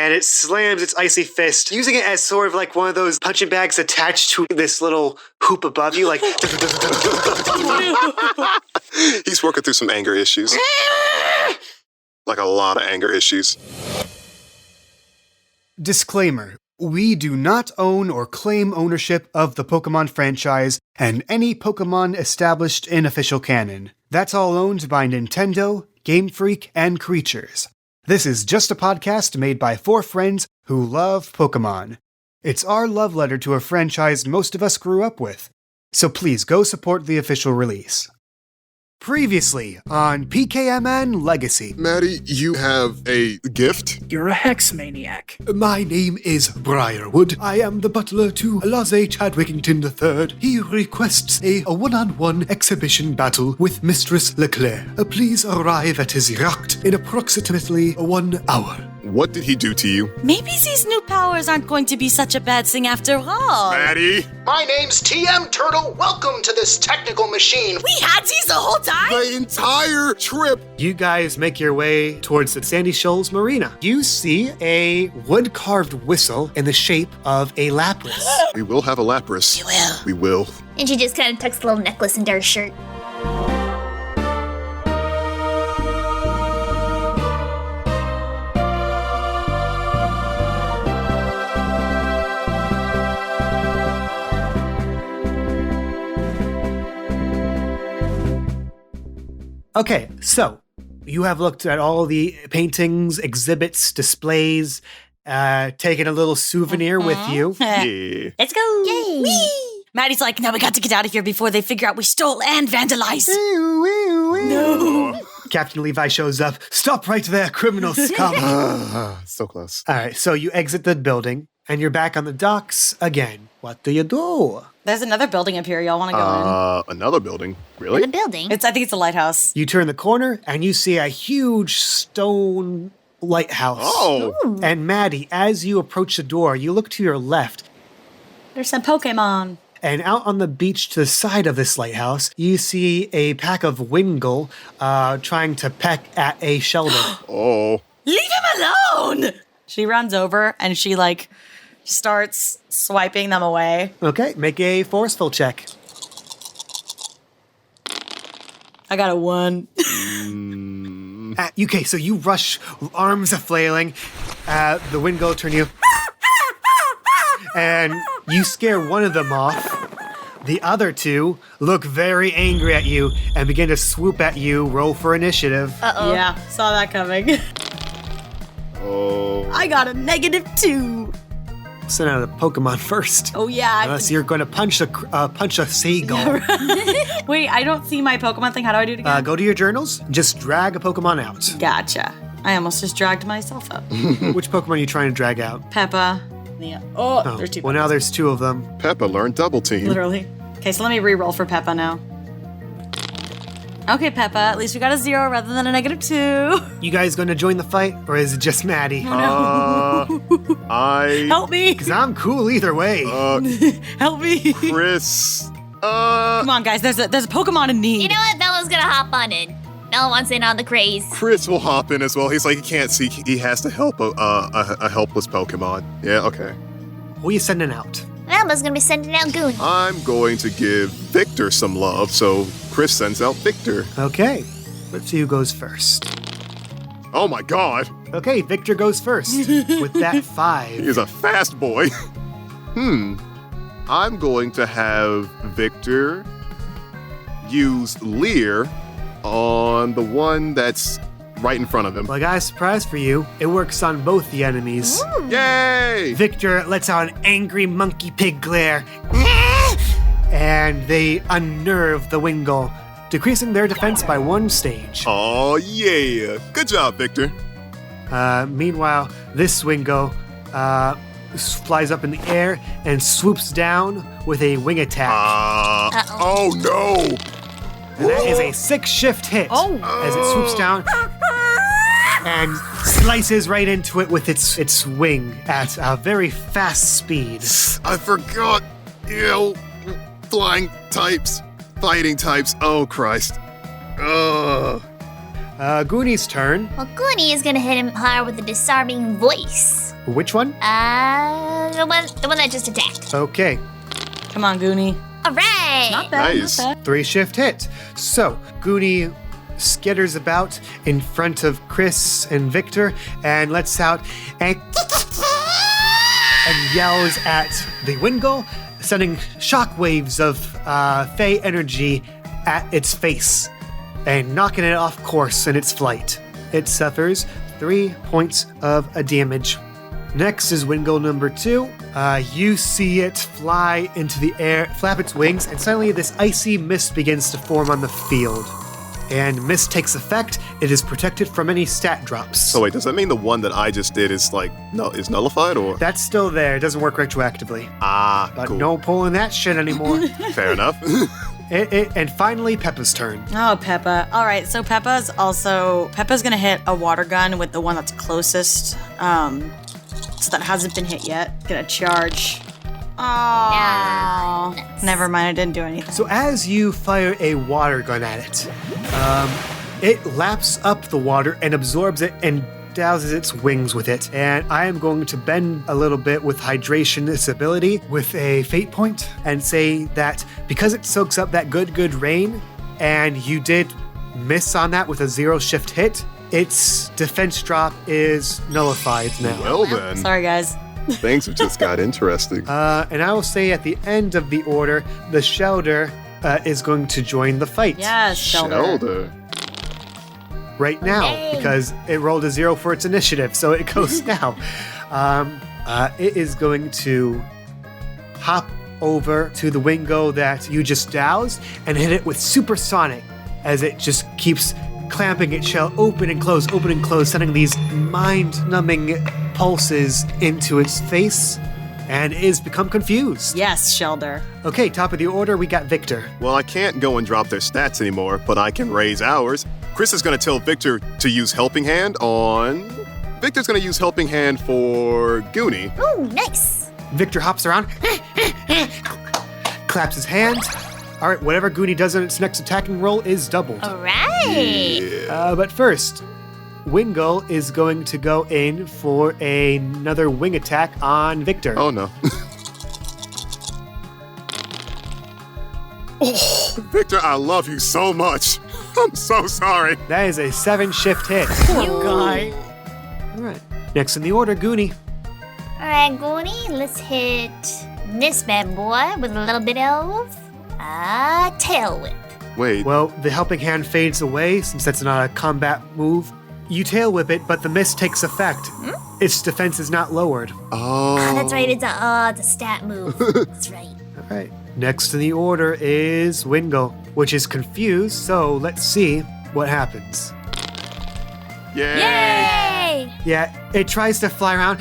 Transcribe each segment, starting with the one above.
and it slams its icy fist, using it as sort of like one of those punching bags attached to this little hoop above you, like... He's working through some anger issues. Like a lot of anger issues. Disclaimer. We do not own or claim ownership of the Pokemon franchise and any Pokemon established in official canon. That's all owned by Nintendo, Game Freak, and Creatures. This is just a podcast made by 4 friends who love Pokemon. It's our love letter to a franchise most of us grew up with. So please go support the official release. Previously on PKMN Legacy. Madi, you have a gift? You're a hex maniac. My name is Briarwood. I am the butler to Laissez Chadwickington III. He requests a one-on-one exhibition battle with Mistress Leclerc. Please arrive at his yacht in approximately 1 hour. What did he do to you? Maybe these new powers aren't going to be such a bad thing after all. Madi! My name's TM Turtle. Welcome to this technical machine. We had these the whole time? The entire trip! You guys make your way towards the Sandy Shoals Marina. You see a wood-carved whistle in the shape of a Lapras. We will have a Lapras. We will. We will. And she just kind of tucks a little necklace into her shirt. Okay, so you have looked at all the paintings, exhibits, displays, taken a little souvenir with you. Yeah. Let's go. Yay. Whee! Maddie's like, now we got to get out of here before they figure out we stole and vandalized. No. Captain Levi shows up. Stop right there, criminal scum. So close. All right, so you exit the building, and you're back on the docks again. What do you do? There's another building up here. Y'all want to go in? Another building? In Really? the building. I think it's a lighthouse. You turn the corner, and you see a huge stone lighthouse. Oh! And Maddie, as you approach the door, you look to your left, There's some Pokemon. and out on the beach to the side of this lighthouse, you see a pack of Wingull trying to peck at a Sheldon. Oh. Leave him alone! She runs over and she starts swiping them away. Okay, make a forceful check. I got a 1. Okay, so you rush, arms are flailing. The Wingull turn you, and you scare one of them off. The other 2 look very angry at you and begin to swoop at you. Roll for initiative. Uh-oh. Yeah, saw that coming. Oh. I got a -2. Send out a Pokemon first. Oh yeah. Unless you're going to punch a seagull. Wait, I don't see my Pokemon thing. How do I do it again? Go to your journals. Just drag a Pokemon out. Gotcha. I almost just dragged myself up. Which Pokemon are you trying to drag out? Peppa. Yeah. Oh, there's 2 Well, now there's 2 of them. Peppa learned double team. Literally. Okay, so let me re-roll for Peppa now. Okay, Peppa, at least we got a 0 rather than a -2. You guys going to join the fight, or is it just Maddie? Help me! Because I'm cool either way. Help me! Chris. Come on, guys, there's a Pokemon in need. You know what? Bella's gonna hop on in. Bella wants in on the craze. Chris will hop in as well. He's like, he can't see. He has to help a helpless Pokemon. Yeah, okay. Who are you sending out? Velma's gonna be sending out Goon. I'm going to give Victor some love, so Chris sends out Victor. Okay, let's see who goes first. Oh my god, Okay, Victor goes first with that 5. he's a fast boy. I'm going to have Victor use Leer on the one that's right in front of him. Well, I got a surprise for you. It works on both the enemies. Yay! Victor lets out an angry monkey pig glare, and they unnerve the Wingull, decreasing their defense by 1 stage. Oh yeah! Good job, Victor. Meanwhile, this Wingull flies up in the air and swoops down with a wing attack. Oh no! And that is a 6-shift hit as it swoops down and slices right into it with its wing at a very fast speed. I forgot. Flying types, fighting types. Oh Christ. Goonie's turn. Well, Goonie is gonna hit him hard with a disarming voice. Which one? The one that just attacked. Okay, Come on, Goonie. All right. Not bad. Nice. Not bad. 3 shift hit. So, Goonie skitters about in front of Chris and Victor and lets out and yells at the Wingull, sending shockwaves of Fey energy at its face and knocking it off course in its flight. It suffers 3 points of damage. Next is Wingull number 2. You see it fly into the air, flap its wings, and suddenly this icy mist begins to form on the field. And mist takes effect. It is protected from any stat drops. So wait, does that mean the one that I just did is like is nullified or? That's still there. It doesn't work retroactively. Cool. No pulling that shit anymore. Fair enough. And finally, Peppa's turn. Oh, Peppa. All right, so Peppa's going to hit a water gun with the one that's closest. So that hasn't been hit yet. Gonna charge. Oh, never mind. I didn't do anything. So as you fire a water gun at it, it laps up the water and absorbs it and douses its wings with it. And I am going to bend a little bit with hydration, this ability, with a fate point, and say that because it soaks up that good rain, and you did miss on that with a 0 shift hit, its defense drop is nullified now. Well then, Sorry, guys. things have just got interesting. And I will say at the end of the order, the Shelder is going to join the fight. Yes, Shelder. Right now, Okay. because it rolled a 0 for its initiative, so it goes now. It is going to hop over to the Wingull that you just doused and hit it with supersonic as it just keeps clamping its shell open and close, sending these mind-numbing pulses into its face, and it has become confused. Yes, Shelder. Okay, top of the order, we got Victor. Well, I can't go and drop their stats anymore, but I can raise ours. Chris is going to tell Victor to use Helping Hand on... Victor's going to use Helping Hand for Goonie. Ooh, nice. Victor hops around, claps his hands. All right, whatever Goonie does in its next attacking roll is doubled. All right. But first, Wingull is going to go in for another wing attack on Victor. Oh no. Victor, I love you so much. I'm so sorry. That is a 7 shift hit. Poor guy. All right, next in the order, Goonie. All right, Goonie, let's hit this bad boy with a little bit of tail whip. Wait. Well, the helping hand fades away since that's not a combat move. You tail whip it, but the mist takes effect. Its defense is not lowered. Oh. That's right, it's a stat move. That's right. All right. Next in the order is Wingull, which is confused, so let's see what happens. Yay. Yay! Yeah, it tries to fly around,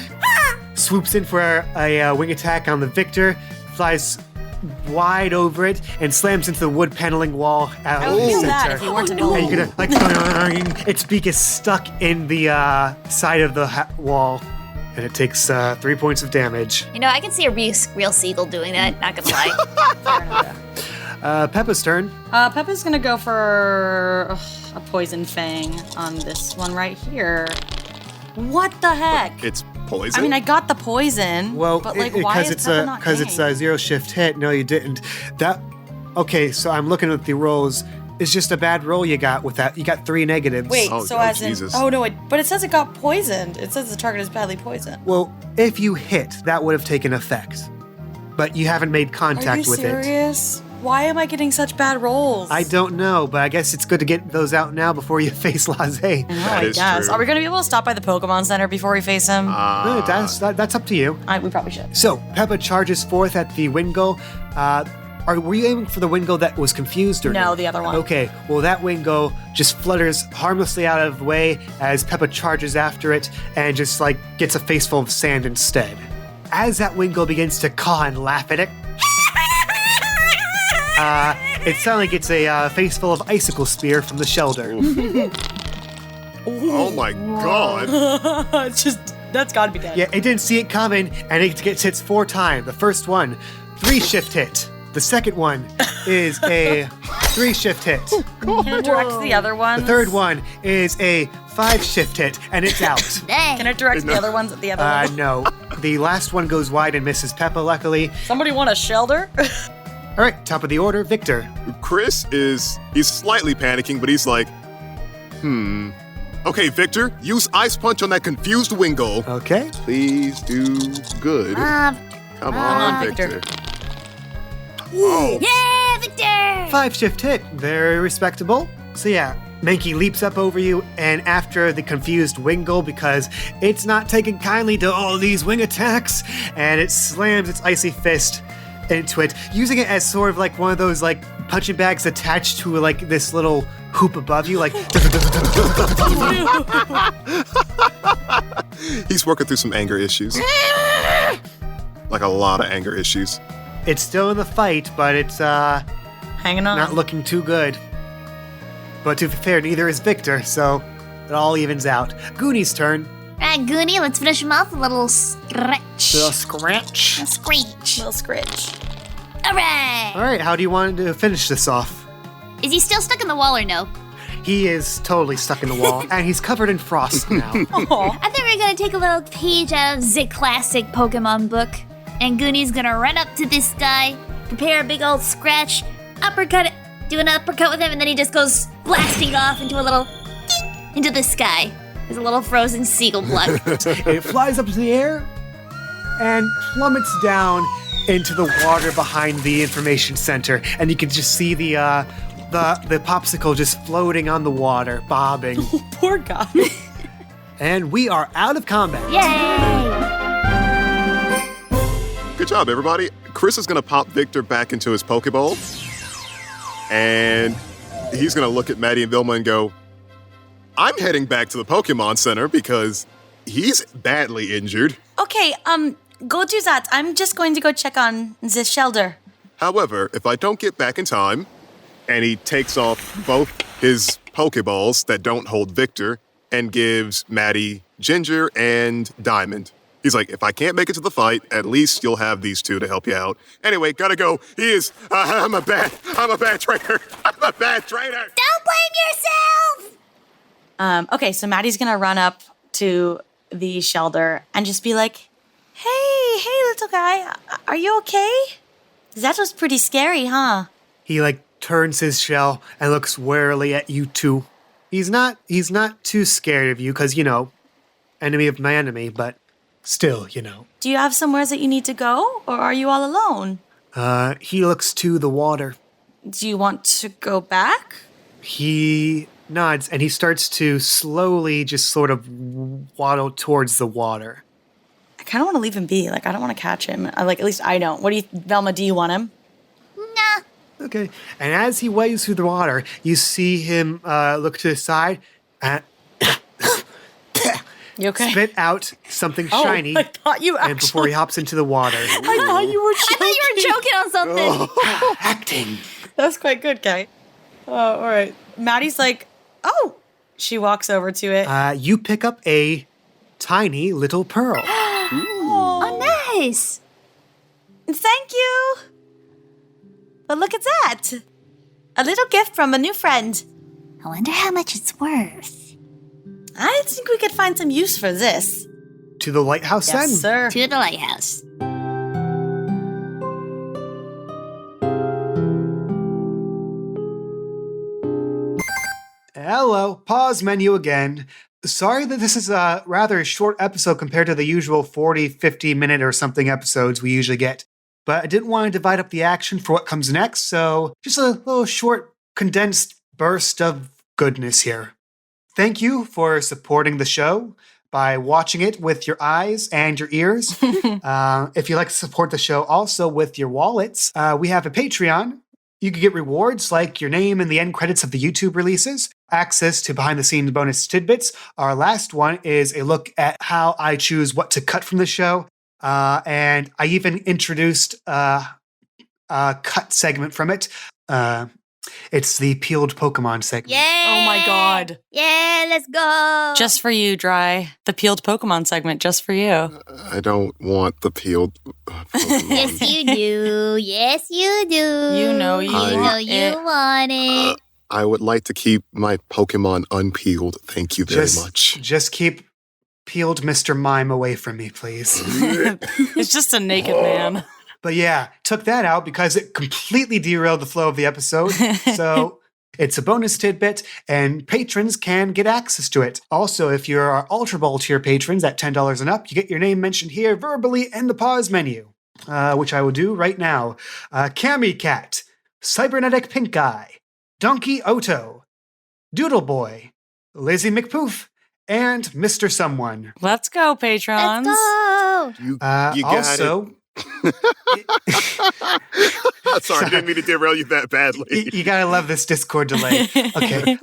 swoops in for a wing attack on the Victor, flies wide over it, and slams into the wood paneling wall out I of would the feel center. that if you weren't to know. And you're gonna, like, its beak is stuck in the side of the wall, and it takes 3 points of damage. You know, I can see a real seagull doing that, not gonna lie. Peppa's turn. Peppa's gonna go for a poison fang on this one right here. What the heck? It's poison? I mean, I got the poison. Well, but like, why is it's Peppa not because it's hanging? a 0 shift hit. No, you didn't. Okay, so I'm looking at the rolls. It's just a bad roll you got with that. You got 3 negatives. Wait, Oh, so oh, as Jesus. in... Oh, no, but it says it got poisoned. It says the target is badly poisoned. Well, if you hit, that would have taken effect. But you haven't made Are contact you with it. serious? Why am I getting such bad rolls? I don't know, but I guess it's good to get those out now before you face Laissez. Oh, That I is guess. true. Are we going to be able to stop by the Pokemon Center before we face him? That's up to you. We probably should. So, Peppa charges forth at the Wingull. Were you aiming for the Wingull that was confused or No, the other one. Okay, well, that Wingull just flutters harmlessly out of the way as Peppa charges after it and just, like, gets a face full of sand instead. As that Wingull begins to caw and laugh at it, it suddenly gets a face full of icicle spear from the Shelder. Oh my god. It's just, that's got to be dead. Yeah, it didn't see it coming, and it gets hits 4 times. The first one, 3 shift hit. The second one is a 3 shift hit. Can you direct the other one? The third one is a 5 shift hit, and it's out. Dang. Can I direct the other ones at the other one? No. The last one goes wide and misses Peppa, luckily. Somebody want a shelter? All right, top of the order, Victor. Chris he's slightly panicking, but he's like, Okay, Victor, use Ice Punch on that confused Wingull. Okay. Please do good. Come on, Victor. Oh. Yeah, Victor! 5 shift hit, very respectable. So yeah, Mankey leaps up over you, and after the confused Wingull, because it's not taking kindly to all these wing attacks, and it slams its icy fist into it, using it as sort of like one of those like punching bags attached to like this little hoop above you, like. He's working through some anger issues. Like a lot of anger issues. It's still in the fight, but it's Hanging on. not looking too good. But to be fair, neither is Victor, so it all evens out. Goonie's turn. Alright, Goonie, let's finish him off. A little scratch. Little scratch. A screech. Little scritch. Alright! All right, how do you want to finish this off? Is he still stuck in the wall or no? He is totally stuck in the wall, and he's covered in frost now. Aw. I think we're gonna take a little page out of the classic Pokemon book, and Goonie's gonna run up to this guy, prepare a big old scratch, uppercut it, do an uppercut with him, and then he just goes blasting off into a little ding, into the sky. There's a little frozen seagull blood. It flies up into the air and plummets down into the water behind the information center, and you can just see the popsicle just floating on the water, bobbing. Poor guy. And we are out of combat. Yay! Good job, everybody. Chris is going to pop Victor back into his Pokeball. And he's going to look at Madi and Velma and go, I'm heading back to the Pokemon Center because he's badly injured. Okay, go do that. I'm just going to go check on the shelter. However, if I don't get back in time, and he takes off both his Pokeballs that don't hold Victor and gives Madi Ginger and Diamond. He's like, if I can't make it to the fight, at least you'll have these two to help you out. Anyway, gotta go. He is, I'm a bad trainer. I'm a bad trainer. Don't blame yourself! Okay, so Maddie's gonna run up to the shelter and just be like, hey, little guy, are you okay? That was pretty scary, huh? He like turns his shell and looks warily at you two. He's not too scared of you because, you know, enemy of my enemy, but still, you know. Do you have somewhere that you need to go, or are you all alone? He looks to the water. Do you want to go back? He nods and he starts to slowly just sort of waddle towards the water. I kind of want to leave him be. Like, I don't want to catch him. At least I don't. Velma, do you want him? Nah. Okay. And as he wades through the water, you see him look to the side and You okay? spit out something shiny. I thought you actually... And before he hops into the water. I thought you were joking. I thought you were joking on something. Acting. That's quite good, Kay. Oh, all right. Maddie's like, oh. She walks over to it. You pick up a tiny little pearl. Oh, nice. Thank you. But look at that. A little gift from a new friend. I wonder how much it's worth. I think we could find some use for this. To the lighthouse then? Yes, sir. To the lighthouse. Hello, pause menu again. Sorry that this is a rather short episode compared to the usual 40, 50 minute or something episodes we usually get. But I didn't want to divide up the action for what comes next, so just a little short, condensed burst of goodness here. Thank you for supporting the show by watching it with your eyes and your ears. If you'd like to support the show also with your wallets, we have a Patreon. You can get rewards like your name in the end credits of the YouTube releases, access to behind-the-scenes bonus tidbits. Our last one is a look at how I choose what to cut from the show. And I even introduced a cut segment from it. It's the peeled Pokemon segment. Yay! Oh my god. Yeah, let's go. Just for you, Dry. The peeled Pokemon segment, just for you. I don't want the peeled Pokemon. Yes, you do. Yes, you do. You know you You know want you it. want it. I would like to keep my Pokemon unpeeled. Thank you very much. Just keep peeled Mr. Mime away from me, please. It's just a naked man. But yeah, took that out because it completely derailed the flow of the episode. So it's a bonus tidbit, and patrons can get access to it. Also, if you're our Ultra Bowl tier patrons at $10 and up, you get your name mentioned here verbally in the pause menu, which I will do right now. Cammy Cat, Cybernetic Pink Eye, Donkey Oto, Doodle Boy, Lazy McPoof, and Mr. Someone. Let's go, patrons. Let's go. You got Also, Sorry, I didn't mean to derail you that badly. you gotta love this Discord delay. Okay.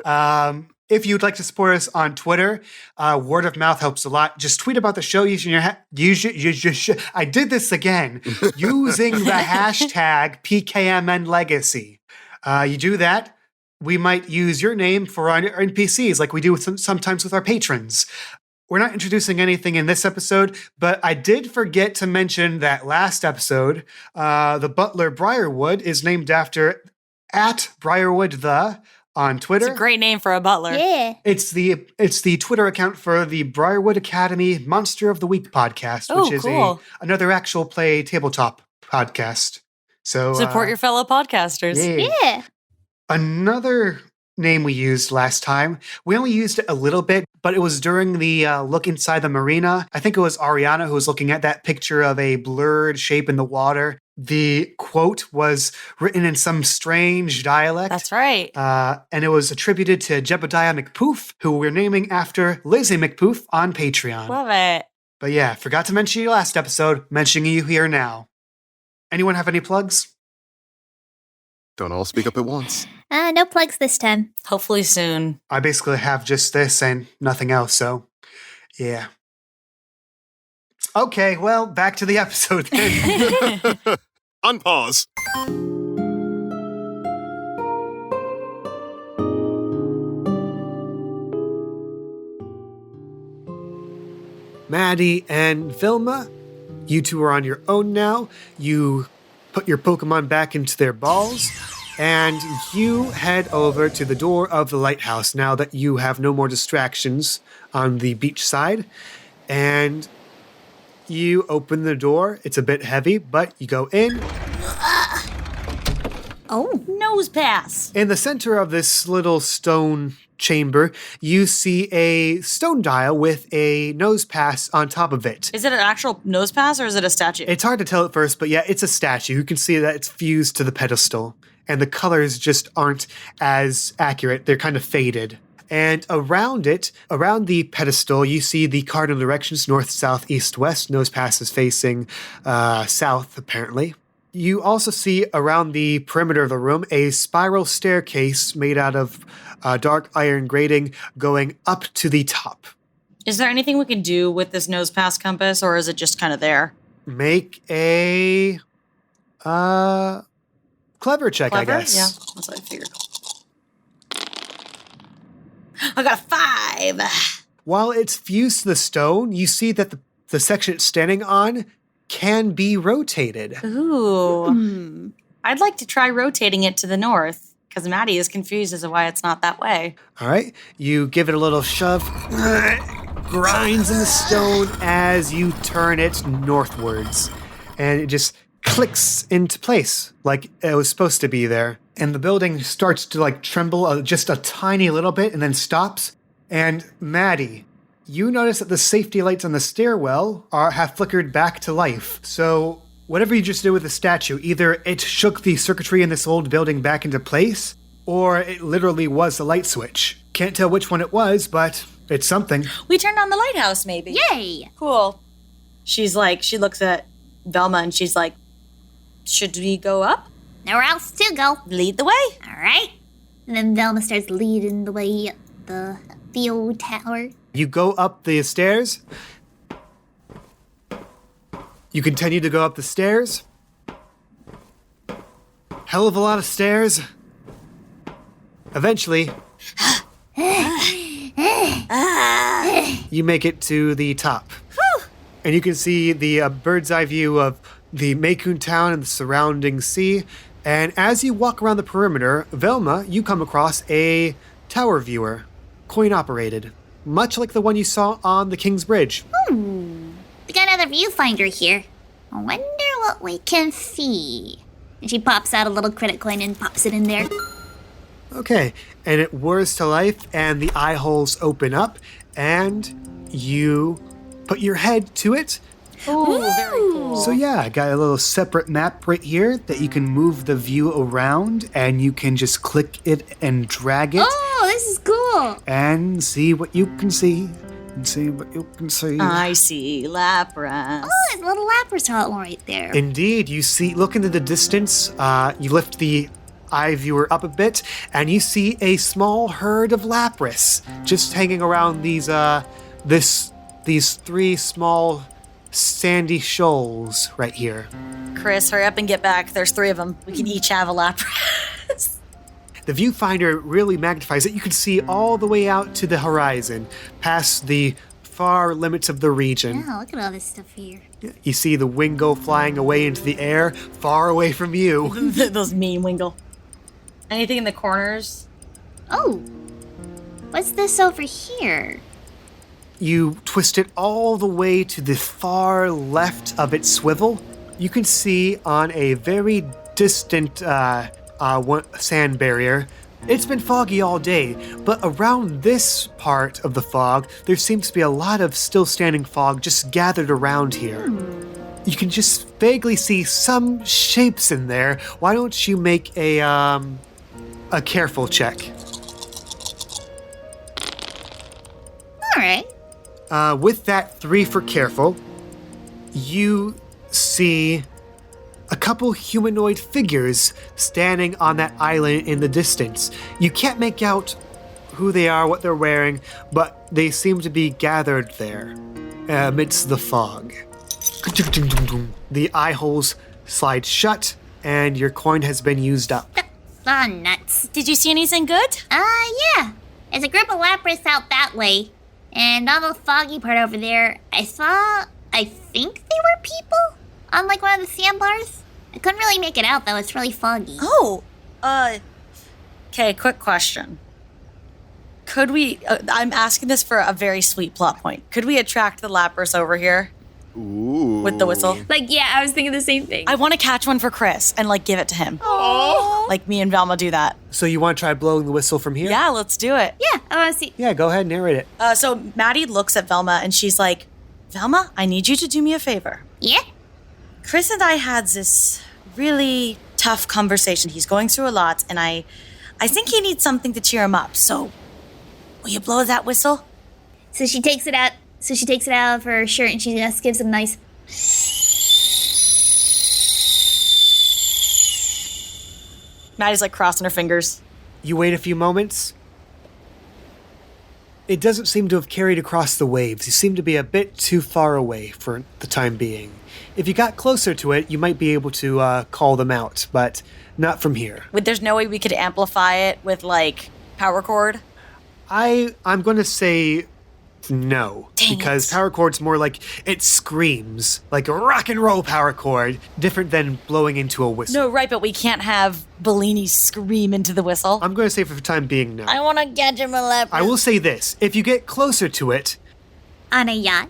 If you'd like to support us on Twitter, word of mouth helps a lot. Just tweet about the show using your I did this again. Using the hashtag PKMN Legacy. You do that, we might use your name for our NPCs like we do sometimes with our patrons. We're not introducing anything in this episode, but I did forget to mention that last episode, the butler Briarwood is named after @Briarwood on Twitter. It's a great name for a butler. Yeah. It's the Twitter account for the Briarwood Academy Monster of the Week podcast, Oh, which is cool. another actual play tabletop podcast. So Support your fellow podcasters. Yeah. Another name we used last time, we only used it a little bit, but it was during the look inside the marina. I think it was Ariana who was looking at that picture of a blurred shape in the water. The quote was written in some strange dialect. That's right. And it was attributed to Jebediah McPoof, who we're naming after Laissez McPoof on Patreon. Love it. But yeah, forgot to mention you last episode, mentioning you here now. Anyone have any plugs? Don't all speak up at once. No plugs this time. Hopefully soon. I basically have just this and nothing else, so yeah. Okay, well, back to the episode then. Unpause. Madi and Velma, you two are on your own now. You put your Pokemon back into their balls, and you head over to the door of the lighthouse now that you have no more distractions on the beach side. And you open the door. It's a bit heavy, but you go in. Oh, nose pass. In the center of this little stone chamber, you see a stone dial with a nose pass on top of it. Is it an actual nose pass or is it a statue? It's hard to tell at first, but yeah, it's a statue. You can see that it's fused to the pedestal, and the colors just aren't as accurate. They're kind of faded. And around it, around the pedestal, you see the cardinal directions, north, south, east, west. Nose pass is facing south, apparently. You also see around the perimeter of the room a spiral staircase made out of dark iron grating going up to the top. Is there anything we can do with this nose pass compass, or is it just kind of there? Make a clever check, Clever? I guess. Yeah, that's what I figured. I got a 5. While it's fused to the stone, you see that the section it's standing on can be rotated. Ooh. I'd like to try rotating it to the north, because Maddie is confused as to why it's not that way. All right, you give it a little shove, grinds in the stone as you turn it northwards, and it just clicks into place like it was supposed to be there. And the building starts to tremble just a tiny little bit and then stops. And Maddie, you notice that the safety lights on the stairwell have flickered back to life. So whatever you just did with the statue, either it shook the circuitry in this old building back into place, or it literally was the light switch. Can't tell which one it was, but it's something. We turned on the lighthouse, maybe. Yay! Cool. She looks at Velma and she's like, should we go up? Nowhere else to go. Lead the way. All right. And then Velma starts leading the way up the old tower. You go up the stairs. You continue to go up the stairs. Hell of a lot of stairs. Eventually, you make it to the top. And you can see the bird's eye view of the Meikun town and the surrounding sea. And as you walk around the perimeter, Velma, you come across a tower viewer, coin-operated, much like the one you saw on the King's Bridge. We got another viewfinder here. I wonder what we can see. And she pops out a little credit coin and pops it in there. Okay, and it whirs to life, and the eye holes open up, and you put your head to it. Ooh, very cool. So yeah, I got a little separate map right here that you can move the view around, and you can just click it and drag it Oh, this is cool. and see what you can see. And see what you can see. I see Lapras. Oh, there's a little Lapras hole right there. Indeed, you see, look into the distance, you lift the eye viewer up a bit, and you see a small herd of Lapras just hanging around these three small sandy shoals right here. Chris, hurry up and get back. There's 3 of them. We can each have a Lapras. The viewfinder really magnifies it. You can see all the way out to the horizon, past the far limits of the region. Oh, look at all this stuff here. You see the Wingull flying away into the air, far away from you. Those mean Wingull. Anything in the corners? Oh, what's this over here? You twist it all the way to the far left of its swivel. You can see on a very distant sand barrier. It's been foggy all day, but around this part of the fog, there seems to be a lot of still standing fog just gathered around here. You can just vaguely see some shapes in there. Why don't you make a careful check? All right. With that 3 for careful, you see a couple humanoid figures standing on that island in the distance. You can't make out who they are, what they're wearing, but they seem to be gathered there amidst the fog. The eye holes slide shut, and your coin has been used up. Ah, nuts. Did you see anything good? Yeah. There's a group of Lapras out that way. And on the foggy part over there, I think they were people on like one of the sandbars. I couldn't really make it out though, it's really foggy. Oh, okay, quick question. Could we, I'm asking this for a very sweet plot point. Could we attract the Lapras over here Ooh. with the whistle? Like, yeah, I was thinking the same thing. I want to catch one for Chris and like give it to him. Oh. Like me and Velma do that. So you want to try blowing the whistle from here? Yeah, let's do it. Yeah, I want to see. Yeah, go ahead and narrate it. So Madi looks at Velma and she's like, Velma, I need you to do me a favor. Yeah? Chris and I had this really tough conversation. He's going through a lot, and I think he needs something to cheer him up. So, will you blow that whistle? So she takes it out of her shirt and she just gives him a nice. Maddie's like crossing her fingers. You wait a few moments. It doesn't seem to have carried across the waves. You seem to be a bit too far away for the time being. If you got closer to it, you might be able to call them out, but not from here. There's no way we could amplify it with like power cord? I'm going to say no, Dang because it. power chord's more like it screams like a rock and roll power chord, different than blowing into a whistle. No, right, but we can't have Bellini scream into the whistle. I'm going to say for the time being no. I want to catch him a Lapras. I will say this: if you get closer to it, On a yacht?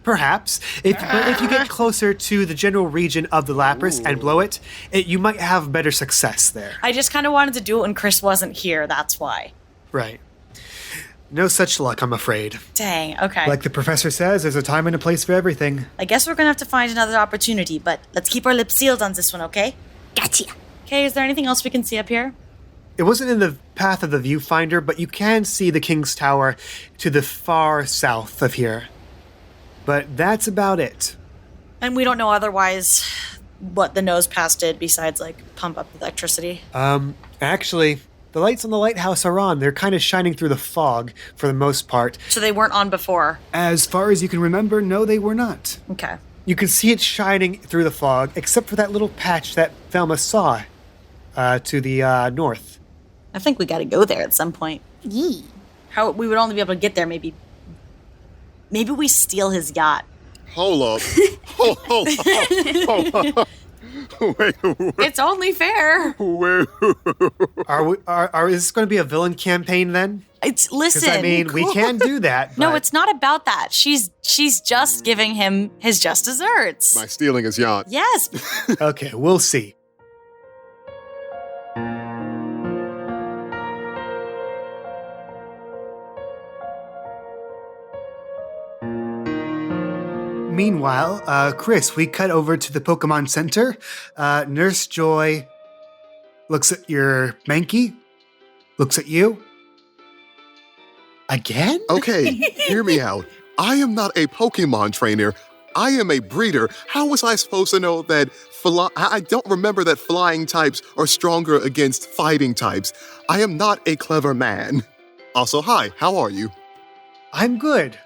perhaps. But if you get closer to the general region of the Lapras and blow it, you might have better success there. I just kind of wanted to do it when Chris wasn't here, that's why. Right. No such luck, I'm afraid. Dang, okay. Like the professor says, there's a time and a place for everything. I guess we're gonna have to find another opportunity, but let's keep our lips sealed on this one, okay? Gotcha. Okay, is there anything else we can see up here? It wasn't in the path of the viewfinder, but you can see the King's Tower to the far south of here. But that's about it. And we don't know otherwise what the nose pass did besides, like, pump up electricity. Actually, the lights on the lighthouse are on. They're kind of shining through the fog for the most part. So they weren't on before. As far as you can remember, no, they were not. Okay. You can see it shining through the fog, except for that little patch that Velma saw to the north. I think we gotta go there at some point. Yee. How we would only be able to get there, maybe we steal his yacht. Hold up. Hold up. Wait, It's only fair. wait. Are is this going to be a villain campaign then? It's Because listen. I mean, we can do that. no, but- it's not about that. She's just giving him his just desserts. By stealing his yacht. Yes. Okay, we'll see. Meanwhile, Chris, we cut over to the Pokemon Center. Nurse Joy looks at your Mankey, looks at you. Again? Okay, hear me out. I am not a Pokemon trainer. I am a breeder. How was I supposed to know that I don't remember that flying types are stronger against fighting types. I am not a clever man. Also, hi, how are you? I'm good.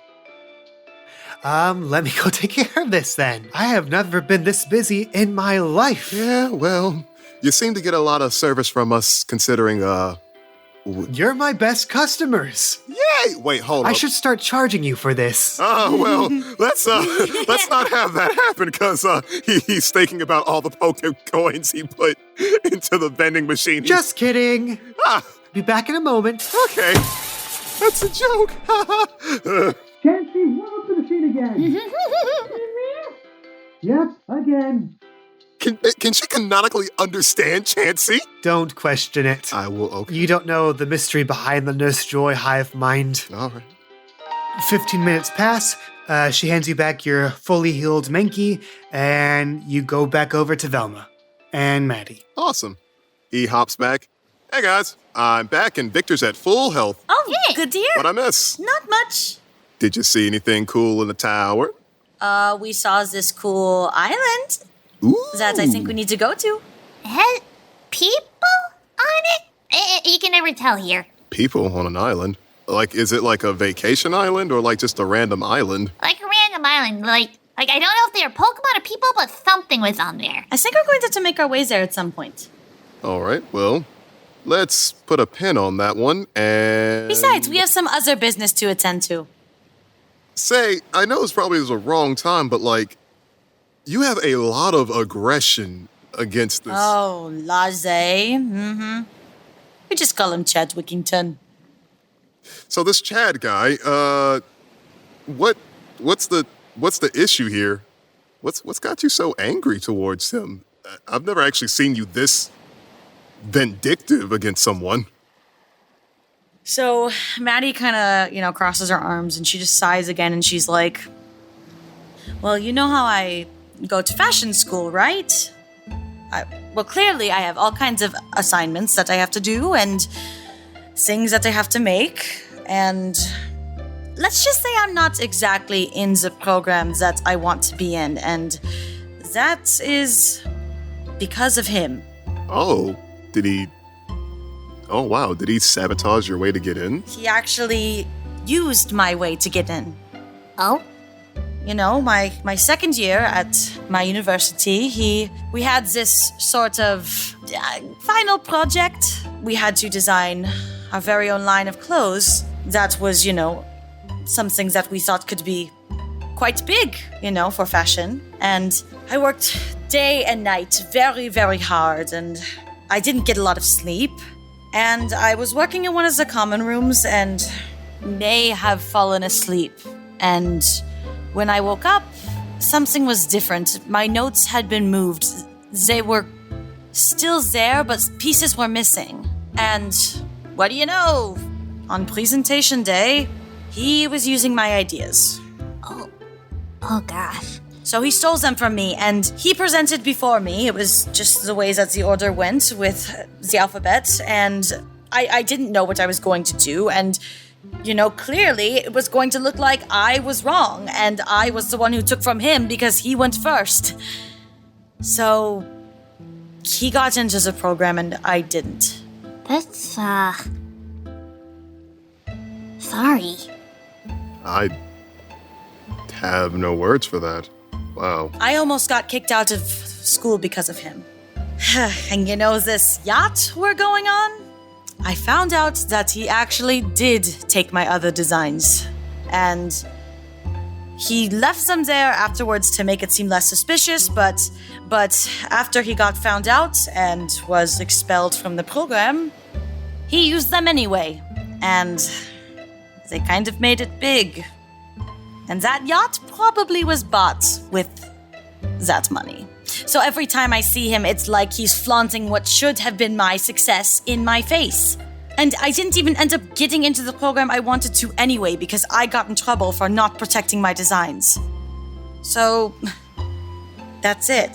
Let me go take care of this then. I have never been this busy in my life. Yeah, well, you seem to get a lot of service from us considering, You're my best customers. Yay! Wait, hold I up. should start charging you for this. Oh, well, let's not have that happen because he's thinking about all the Poke coins he put into the vending machine. Just kidding. Ah, Be back in a moment. okay. That's a joke. Chansey, warm up the machine again. Yep, again. Can she canonically understand Chansey? Don't question it. I will, okay. You don't know the mystery behind the Nurse Joy hive mind. All right. 15 minutes pass. She hands you back your fully healed Mankey, and you go back over to Velma and Maddie. Awesome. He hops back. Hey, guys. I'm back, and Victor's at full health. Oh, good to hear. What'd I miss? Not much. Did you see anything cool in the tower? We saw this cool island Ooh. that I think we need to go to. Has people on it? You can never tell here. People on an island? Like, is it like a vacation island or like just a random island? Like a random island. Like I don't know if they're Pokemon or people, but something was on there. I think we're going to have to make our ways there at some point. All right, well, let's put a pin on that one and... Besides, we have some other business to attend to. Say, I know it's probably the wrong time, but like, you have a lot of aggression against this. Oh, Laissez. Mm-hmm. We just call him Chad Wickington. So this Chad guy, what's the issue here? What's got you so angry towards him? I've never actually seen you this vindictive against someone. So Maddie kind of, crosses her arms and she just sighs again and she's like, well, you know how I go to fashion school, right? Well, clearly I have all kinds of assignments that I have to do and things that I have to make. And let's just say I'm not exactly in the program that I want to be in. And that is because of him. Oh, did he... Oh, wow. Did he sabotage your way to get in? He actually used my way to get in. Oh? You know, my second year at my university, we had this sort of final project. We had to design our very own line of clothes that was, some things that we thought could be quite big, for fashion. And I worked day and night very, very hard, and I didn't get a lot of sleep. And I was working in one of the common rooms and may have fallen asleep. And when I woke up, something was different. My notes had been moved. They were still there, but pieces were missing. And what do you know? On presentation day, he was using my ideas. Oh gosh. So he stole them from me, and he presented before me. It was just the way that the order went with the alphabet, and I didn't know what I was going to do, and, clearly it was going to look like I was wrong, and I was the one who took from him because he went first. So he got into the program, and I didn't. That's, sorry. I have no words for that. Wow. I almost got kicked out of school because of him. And this yacht we're going on? I found out that he actually did take my other designs. And He left them there afterwards to make it seem less suspicious, but after he got found out and was expelled from the program, he used them anyway. And they kind of made it big. And that yacht probably was bought with that money. So every time I see him, it's like he's flaunting what should have been my success in my face. And I didn't even end up getting into the program I wanted to anyway because I got in trouble for not protecting my designs. So that's it.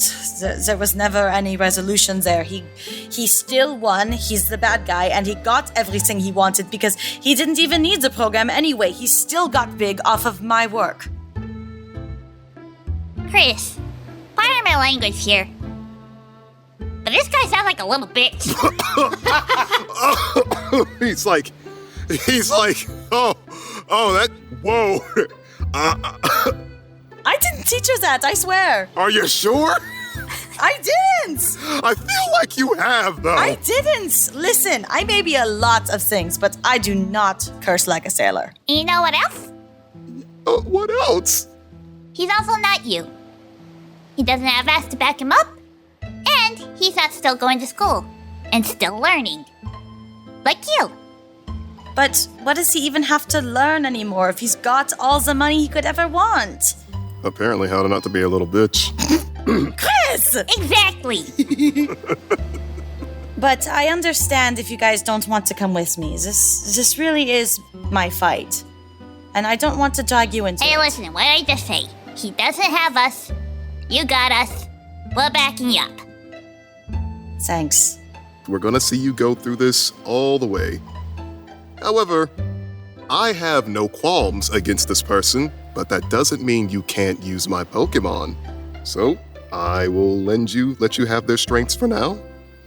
There was never any resolution there. He still won. He's the bad guy, and he got everything he wanted because he didn't even need the program anyway. He still got big off of my work. Chris, pardon my language here, but this guy sounds like a little bitch. He's like, whoa. I didn't teach her that, I swear. Are you sure? I didn't! I feel like you have, though. I didn't! Listen, I may be a lot of things, but I do not curse like a sailor. And you know what else? What else? He's also not you. He doesn't have us to back him up, and he's not still going to school and still learning. Like you. But what does he even have to learn anymore if he's got all the money he could ever want? Apparently how not to be a little bitch. Chris! Exactly. But I understand if you guys don't want to come with me. This really is my fight. And I don't want to drag you into Hey, it. listen, what did I just say? He doesn't have us. You got us. We're backing you up. Thanks. We're gonna see you go through this all the way. However, I have no qualms against this person, but that doesn't mean you can't use my Pokemon. So, I will let you have their strengths for now,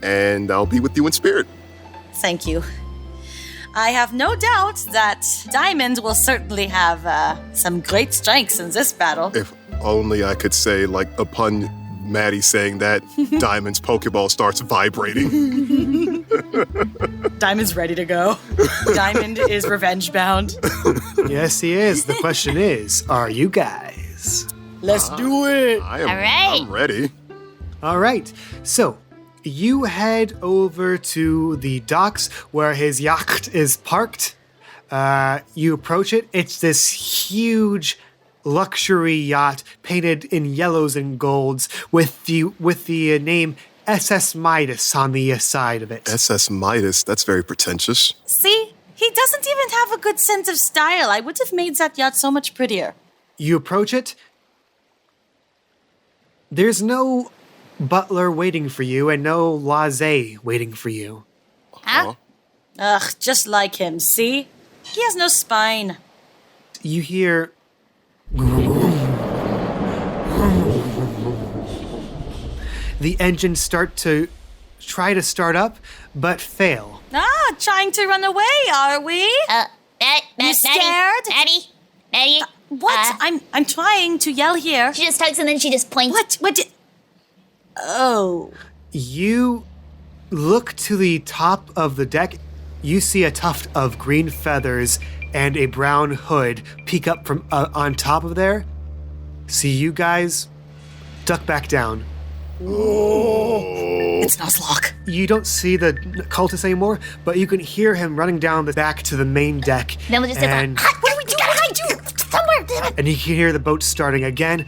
and I'll be with you in spirit. Thank you. I have no doubt that Diamond will certainly have some great strengths in this battle. If only I could say, like, upon Madi saying that, Diamond's Pokeball starts vibrating. Diamond's ready to go. Diamond is revenge bound. Yes, he is. The question is, are you guys? Let's do it. I am All right. I'm ready. All right. So, you head over to the docks where his yacht is parked. You approach it. It's this huge luxury yacht painted in yellows and golds with the name SS Midas on the side of it. SS Midas, that's very pretentious. See? He doesn't even have a good sense of style. I would have made that yacht so much prettier. You approach it. There's no butler waiting for you and no Laissez waiting for you. Huh? Ugh, just like him, see? He has no spine. You hear the engine try to start up, but fail. Ah, trying to run away, are we? You scared? Maddie? What? I'm trying to yell here. She just tugs and then she just points. What did... Oh. You look to the top of the deck. You see a tuft of green feathers and a brown hood peek up from on top of there. See you guys duck back down. It's Nuzlocke. You don't see the cultist anymore, but you can hear him running down the back to the main deck. Then we'll just and, what do we do? What do I do? Somewhere, damn it. and you can hear the boat starting again.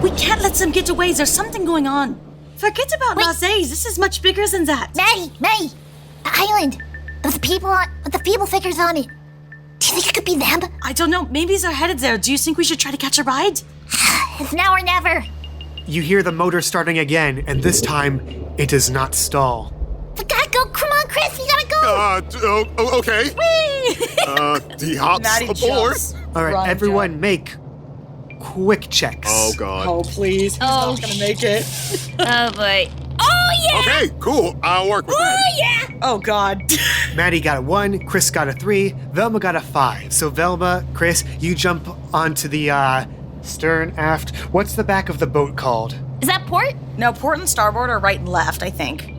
We can't let them get away. There's something going on. Forget about Laissez. This is much bigger than that. Maddie, the island with the people figures on it. Do you think it could be them? I don't know. Maybe they're headed there. Do you think we should try to catch a ride? It's now or never. You hear the motor starting again, and this time it does not stall. We gotta go. Come on, Chris, we gotta go. Okay. He hops Maddie aboard. jumps. All right, Run, everyone Jack. make quick checks. Oh, God. Oh, please. He's not gonna make it. Oh boy. Oh yeah. Okay, cool. I'll work with Oh that. yeah. Oh, God. Maddie got a 1, Chris got a 3, Velma got a 5. So Velma, Chris, you jump onto the stern aft. What's the back of the boat called? Is that port? No, port and starboard are right and left, I think.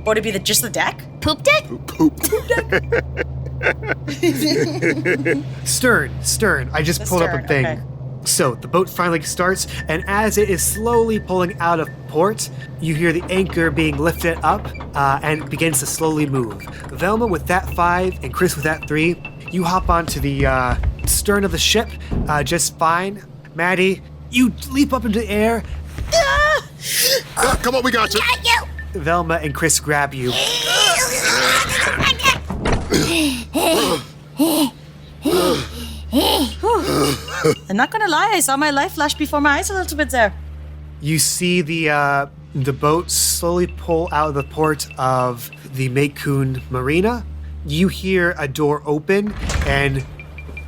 Would it be just the deck? Poop deck? Poop. Stern. I just pulled up a stern, thing. okay. So the boat finally starts, and as it is slowly pulling out of port, you hear the anchor being lifted up and begins to slowly move. Velma with that 5 and Chris with that 3, you hop onto the stern of the ship just fine. Maddie, you leap up into the air. Come on, we got you. Velma and Chris grab you. I'm not gonna lie, I saw my life flash before my eyes a little bit there. You see the boat slowly pull out of the port of the Meikun Marina. You hear a door open and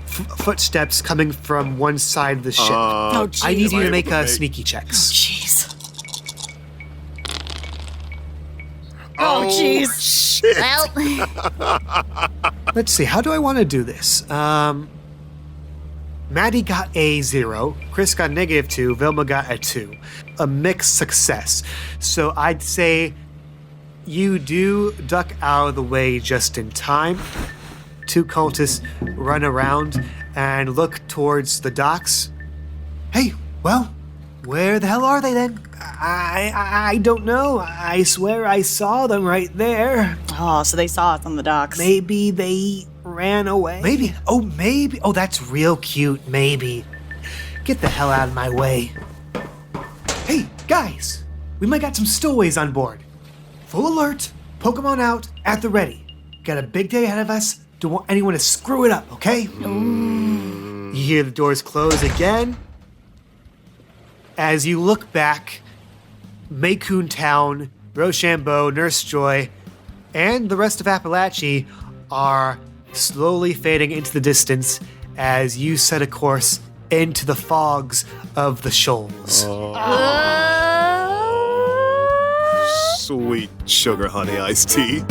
footsteps coming from one side of the ship. Oh, I need jeez. you to make Am I able to sneaky checks. Jeez. Oh, jeez. Well, Let's see, how do I want to do this? Maddie got a 0, Chris got -2, Velma got a 2. A mixed success. So I'd say you do duck out of the way just in time. 2 cultists run around and look towards the docks. Hey, well, where the hell are they then? I don't know. I swear I saw them right there. Oh, so they saw us on the docks. Maybe they ran away. Maybe. Oh, that's real cute. Maybe. Get the hell out of my way. Hey, guys. We might got some stowaways on board. Full alert. Pokemon out at the ready. Got a big day ahead of us. Don't want anyone to screw it up, okay? You hear the doors close again. As you look back, Meikun Town, Rochambeau, Nurse Joy, and the rest of Appalachia are slowly fading into the distance as you set a course into the fogs of the shoals. Sweet sugar honey iced tea.